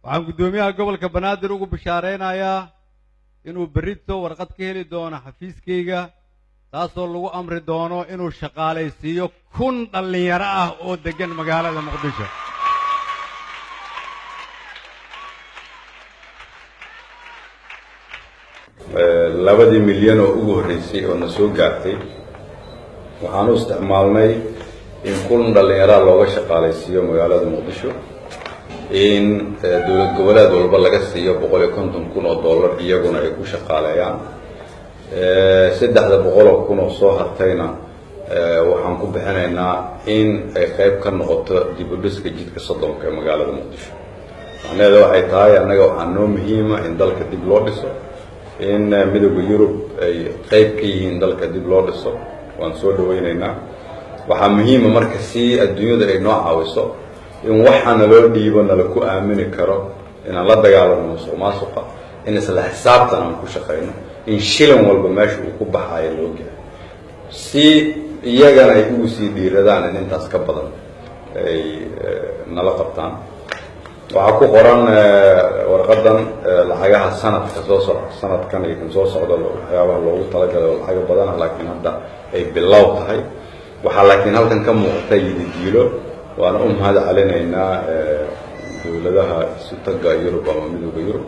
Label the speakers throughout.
Speaker 1: waxaan gudoomiyaha gobolka Banaadir ugu bishaareynaayaa inuu berrito warqad ka heli doono xafiiskayga taasoo lagu amri doono inuu shaqaalaysiiyo 1,000 dhalinyaro ah oo degan magaalada Muqdisho.
Speaker 2: labadii milyan oo ugu horeysay oo na soo gaartay waxaan u isticmaalnay in 1,000 dhalinyaro looga shaqaalaysiiyo magaalada Muqdisho in dawlad goboleed walba laga siiyo $150,000 iyaguna ay ku shaqaaleeyaan 300,000 oo soo hartayna waxaan ku bixinaynaa in ay qayb ka noqoto dib u dhiska jidka Sodonka ee magaalada Muqdisho. macnaheedu waxay tahay annaga waxaa noo muhiima in dalka dib loo dhiso in midowga Yurub ay qayb ka yihiin dalka dib loo dhiso waan soo dhaweynaynaa. waxaa muhiima marka si adduunyada ay noo caawiso in waxaana loo dhiibo nala ku aamini karo inaan la dagaalano musuqmaasuqa in isla xisaabtan aan ku shaqeyno in shilin walba meesha uu ku baxayo loo gaaro si iyagana ay ugu sii dhiiradaan in intaas ka badan ay nala qabtaan. waxaa ku qoran warqadan lacagaha sanadkan iyo kan soo socda waxyaabaha loogu talagalay lacaga badan laakiin hadda ay bilow tahay. waxaa laakiin halkan ka muuqata yididiilo waana u mahad celinaynaa dawladaha sutaga Yurub ama midowga Yurub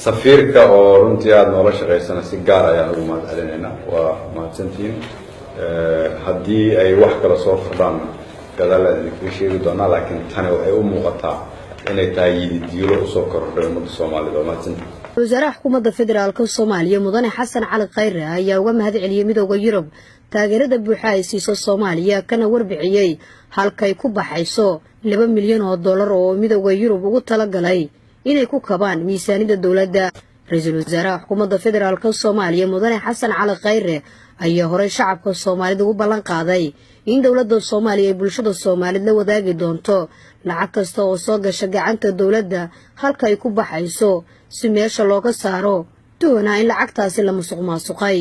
Speaker 2: safiirka oo runtii aad noola shaqeysana si gaar ayaan ugu mahad celinaynaa. waa mahadsantihiin. haddii ay wax kala soo kordhaan gadaal aan idinkaga sheegi doonaa laakiin tani waxay u muuqataa inay tahay yididiilo u soo kordhay ummadda Soomaalida. waa mahadsantihiin.
Speaker 3: wasaaraha xukuumadda federaalka Soomaaliya mudane Xasan Cali Khayre ayaa uga mahad celiyay midowga Yurub taageerada buuxa ay siiso Soomaaliya kana warbixiyay halkay ku baxayso $2 milyan oo midowga Yurub ugu talagalay inay ku kabaan miisaaniyadda dawladda. ra'iisul wasaaraha xukuumadda federaalka Soomaaliya mudane Xasan Cali Khayre ayaa hore shacabka Soomaalida ugu ballan qaaday in dawladda Soomaaliya ay bulshada Soomaalida la wadaagi doonto lacag kasta oo soo gasha gacanta dawladda halka ay ku baxayso si meesha looga saaro doonaa in lacagtaasi la musuqmaasuqay.